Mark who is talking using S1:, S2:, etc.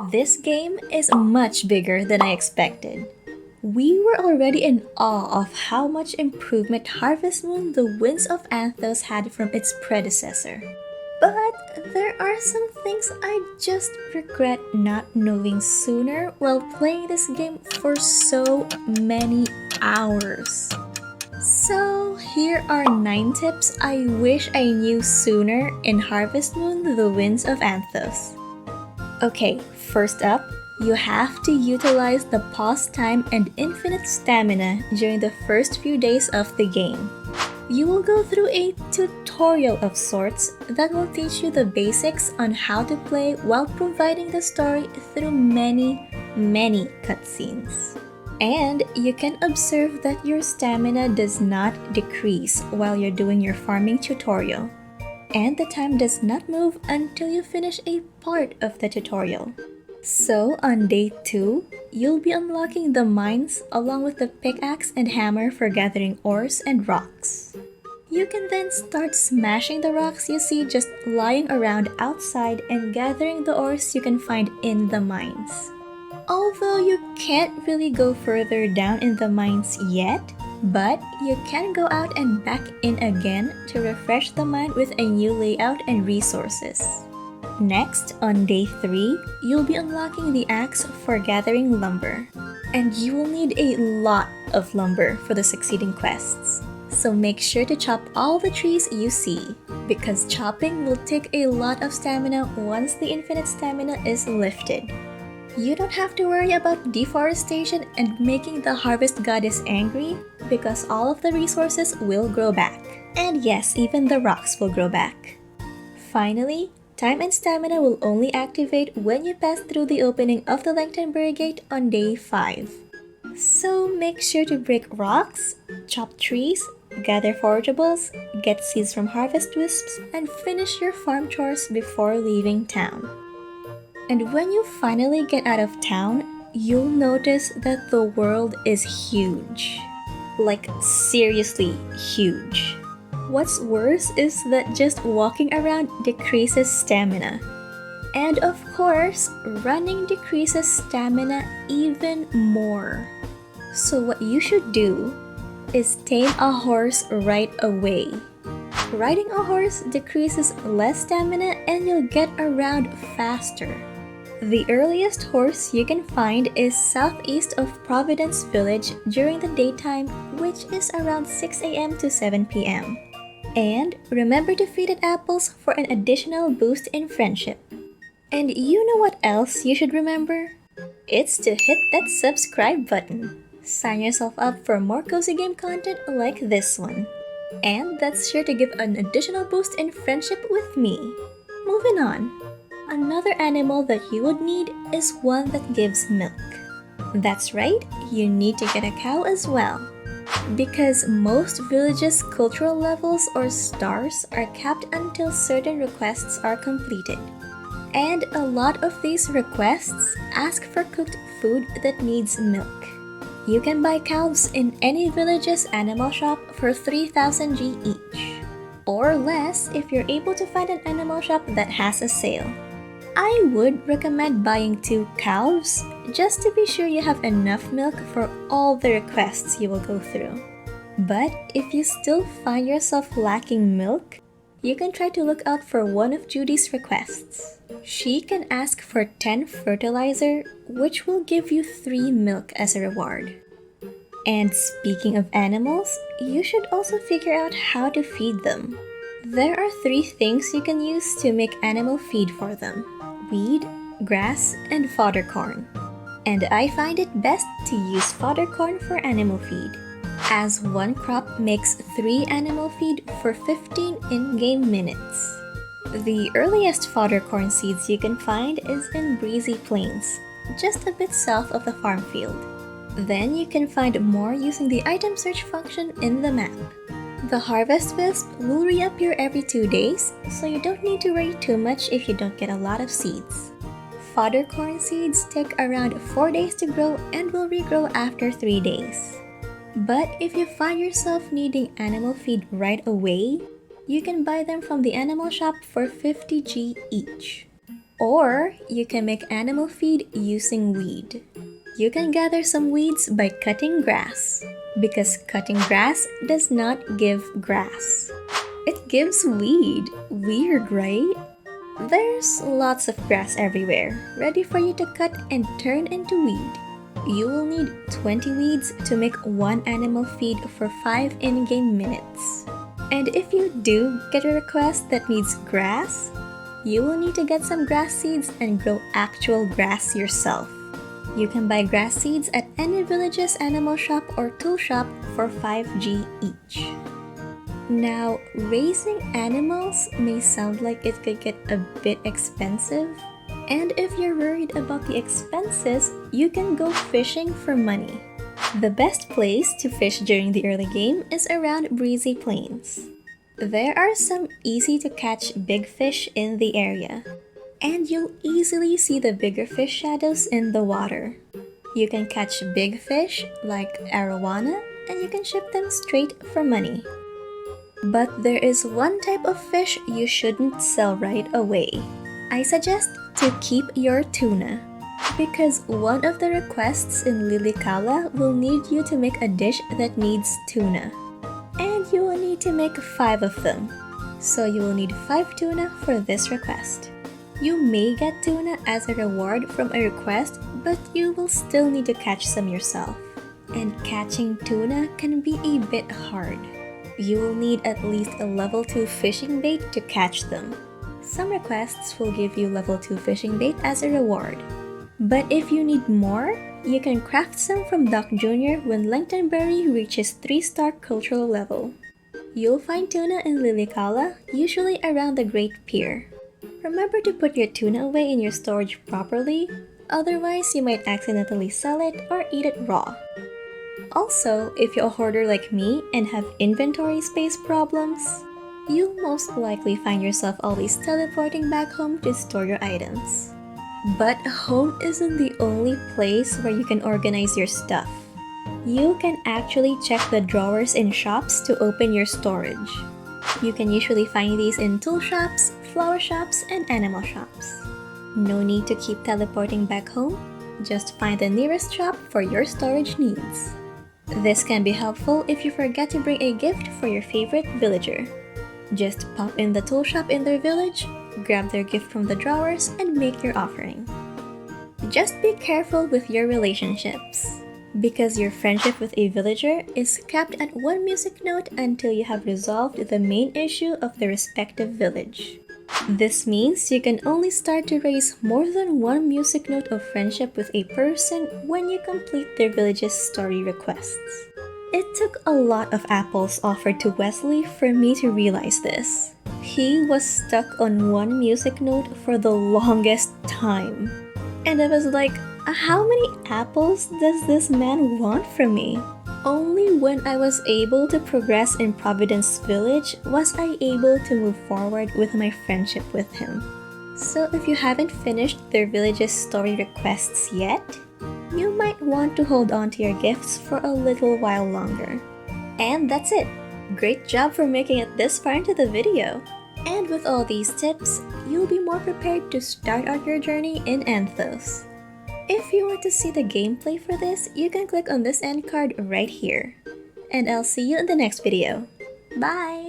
S1: This game is much bigger than I expected. We were already in awe of how much improvement Harvest Moon The Winds of Anthos had from its predecessor. But there are some things I just regret not knowing sooner while playing this game for so many hours. So, here are 9 tips I wish I knew sooner in Harvest Moon The Winds of Anthos. Okay, first up, you have to utilize the pause time and infinite stamina during the first few days of the game. You will go through a tutorial of sorts that will teach you the basics on how to play while providing the story through many cutscenes. And you can observe that your stamina does not decrease while you're doing your farming tutorial. And the time does not move until you finish a part of the tutorial. So on day 2, you'll be unlocking the mines along with the pickaxe and hammer for gathering ores and rocks. You can then start smashing the rocks you see just lying around outside and gathering the ores you can find in the mines. Although you can't really go further down in the mines yet, but you can go out and back in again to refresh the mine with a new layout and resources. Next, on day 3, you'll be unlocking the axe for gathering lumber. And you will need a lot of lumber for the succeeding quests. So make sure to chop all the trees you see, because chopping will take a lot of stamina once the infinite stamina is lifted. You don't have to worry about deforestation and making the harvest goddess angry, because all of the resources will grow back. And yes, even the rocks will grow back. Finally, time and stamina will only activate when you pass through the opening of the Lengtenberg Gate on day 5. So make sure to break rocks, chop trees, gather forageables, get seeds from harvest wisps, and finish your farm chores before leaving town. And when you finally get out of town, you'll notice that the world is huge. Like, seriously huge. What's worse is that just walking around decreases stamina. And of course, running decreases stamina even more. So what you should do is tame a horse right away. Riding a horse decreases less stamina and you'll get around faster. The earliest horse you can find is southeast of Providence Village during the daytime, which is around 6 a.m. to 7 p.m. And remember to feed it apples for an additional boost in friendship. And you know what else you should remember? It's to hit that subscribe button. Sign yourself up for more cozy game content like this one. And that's sure to give an additional boost in friendship with me. Moving on. Another animal that you would need is one that gives milk. That's right, you need to get a cow as well. Because most villages' cultural levels or stars are capped until certain requests are completed. And a lot of these requests ask for cooked food that needs milk. You can buy calves in any village's animal shop for 3,000 G each. Or less if you're able to find an animal shop that has a sale. I would recommend buying 2 calves just to be sure you have enough milk for all the requests you will go through. But if you still find yourself lacking milk, you can try to look out for one of Judy's requests. She can ask for 10 fertilizer, which will give you 3 milk as a reward. And speaking of animals, you should also figure out how to feed them. There are 3 things you can use to make animal feed for them: weed, grass, and fodder corn. And I find it best to use fodder corn for animal feed, as one crop makes 3 animal feed for 15 in-game minutes. The earliest fodder corn seeds you can find is in Breezy Plains, just a bit south of the farm field. Then you can find more using the item search function in the map. The harvest wisp will reappear every 2 days, so you don't need to worry too much if you don't get a lot of seeds. Fodder corn seeds take around 4 days to grow and will regrow after 3 days. But if you find yourself needing animal feed right away, you can buy them from the animal shop for 50 G each. Or you can make animal feed using weed. You can gather some weeds by cutting grass, because cutting grass does not give grass. It gives weed. Weird, right? There's lots of grass everywhere, ready for you to cut and turn into weed. You will need 20 weeds to make one animal feed for 5 in-game minutes. And if you do get a request that needs grass, you will need to get some grass seeds and grow actual grass yourself. You can buy grass seeds at any village's animal shop or tool shop for 5G each. Now, raising animals may sound like it could get a bit expensive, and if you're worried about the expenses, you can go fishing for money. The best place to fish during the early game is around breezy plains. There are some easy to catch big fish in the area, and you'll easily see the bigger fish shadows in the water. You can catch big fish like arowana, and you can ship them straight for money. But there is one type of fish you shouldn't sell right away. I suggest to keep your tuna, because one of the requests in Lilikala will need you to make a dish that needs tuna. And you will need to make 5 of them, so you will need 5 tuna for this request. You may get tuna as a reward from a request, but you will still need to catch some yourself. And catching tuna can be a bit hard. You will need at least a level 2 fishing bait to catch them. Some requests will give you level 2 fishing bait as a reward. But if you need more, you can craft some from Doc Jr. when Lengtonberry reaches 3-star cultural level. You'll find tuna in Lilikala, usually around the Great Pier. Remember to put your tuna away in your storage properly, otherwise you might accidentally sell it or eat it raw. Also, if you're a hoarder like me and have inventory space problems, you'll most likely find yourself always teleporting back home to store your items. But home isn't the only place where you can organize your stuff. You can actually check the drawers in shops to open your storage. You can usually find these in tool shops, flower shops, and animal shops. No need to keep teleporting back home, just find the nearest shop for your storage needs. This can be helpful if you forget to bring a gift for your favorite villager. Just pop in the tool shop in their village, grab their gift from the drawers, and make your offering. Just be careful with your relationships, because your friendship with a villager is capped at 1 music note until you have resolved the main issue of the respective village. This means you can only start to raise more than 1 music note of friendship with a person when you complete their village's story requests. It took a lot of apples offered to Wesley for me to realize this. He was stuck on 1 music note for the longest time. And I was like, how many apples does this man want from me? Only when I was able to progress in Providence Village was I able to move forward with my friendship with him. So if you haven't finished their village's story requests yet, you might want to hold on to your gifts for a little while longer. And that's it! Great job for making it this far into the video! And with all these tips, you'll be more prepared to start out your journey in Anthos. If you want to see the gameplay for this, you can click on this end card right here. And I'll see you in the next video. Bye!